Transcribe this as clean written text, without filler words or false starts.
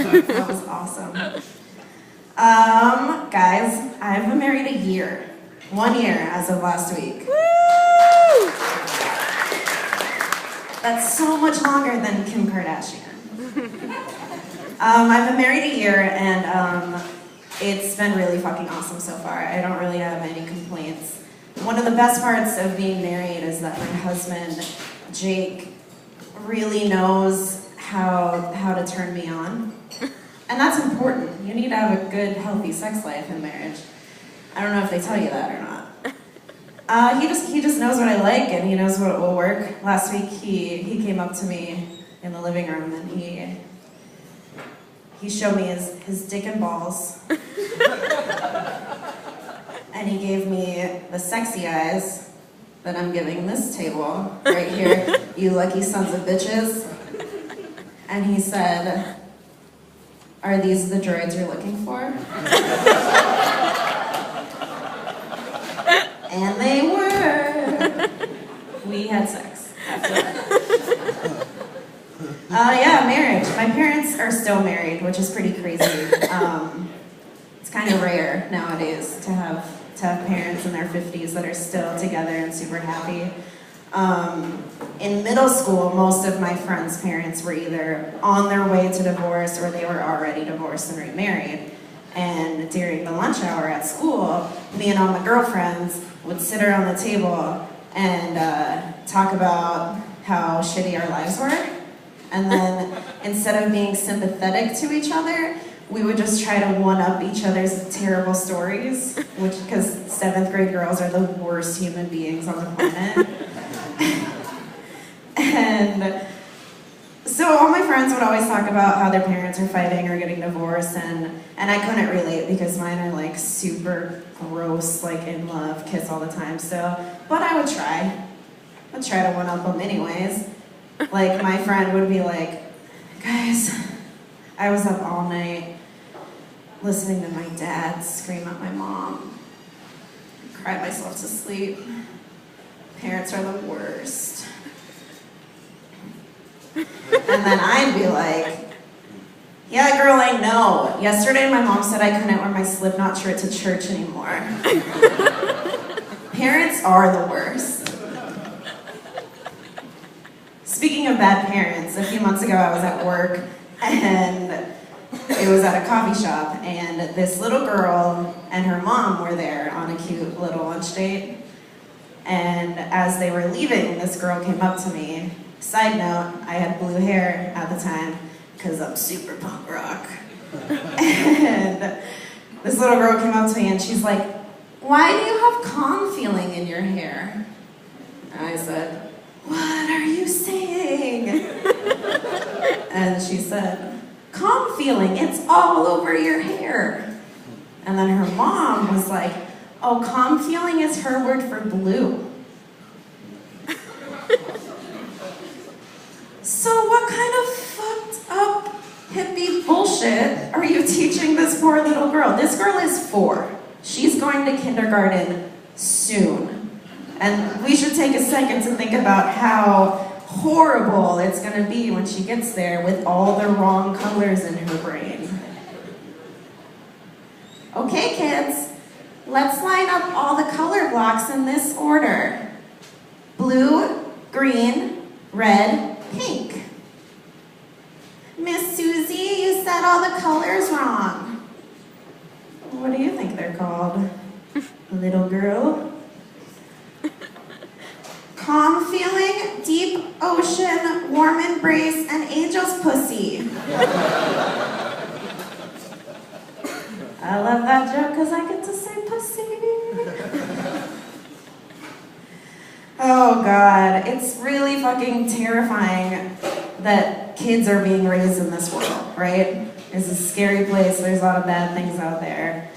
That was awesome. Guys, I've been married a year. 1 year as of last week. Woo! That's so much longer than Kim Kardashian. I've been married a year, and it's been really fucking awesome so far. I don't really have any complaints. One of the best parts of being married is that my husband, Jake, really knows how to turn me on. And that's important. You need to have a good, healthy sex life in marriage. I don't know if they tell you that or not. He just knows what I like, and he knows what will work. Last week he came up to me in the living room, and he showed me his dick and balls. And he gave me the sexy eyes that I'm giving this table right here. You lucky sons of bitches. And he said, "Are these the droids you're looking for?" And they were. We had sex after that. Yeah, marriage. My parents are still married, which is pretty crazy. It's kind of rare nowadays to have parents in their 50s that are still together and super happy. In middle school, most of my friends' parents were either on their way to divorce or they were already divorced and remarried. And during the lunch hour at school, me and all my girlfriends would sit around the table and talk about how shitty our lives were. And then instead of being sympathetic to each other, we would just try to one-up each other's terrible stories, because 7th grade girls are the worst human beings on the planet. And so all my friends would always talk about how their parents are fighting or getting divorced, and I couldn't relate because mine are like super gross, like in love, kiss all the time. But I would try. I'd try to one-up them anyways. Like my friend would be like, "Guys, I was up all night listening to my dad scream at my mom. I cried myself to sleep. Parents are the worst." And then I'd be like, "Yeah, girl, I know. Yesterday my mom said I couldn't wear my Slipknot shirt to church anymore." Parents are the worst. Speaking of bad parents, a few months ago I was at work, and it was at a coffee shop, and this little girl and her mom were there on a cute little lunch date. And as they were leaving, this girl came up to me. Side note, I had blue hair at the time, because I'm super punk rock. And this little girl came up to me and she's like, "Why do you have calm feeling in your hair?" And I said, "What are you saying?" And she said, "Calm feeling, it's all over your hair." And then her mom was like, "Oh, calm feeling is her word for blue." So what kind of fucked up hippie bullshit are you teaching this poor little girl? This girl is 4. She's going to kindergarten soon. And we should take a second to think about how horrible it's going to be when she gets there with all the wrong colors in her brain. Okay, kids, let's line up all the color blocks in this order. Blue, green, red, pink. Miss Susie, you said all the colors wrong. What do you think they're called? Little girl? Calm feeling, deep ocean, warm embrace, and angel's pussy. I love that joke because I get to say pussy. Oh God, it's really fucking terrifying that kids are being raised in this world, right? It's a scary place, there's a lot of bad things out there.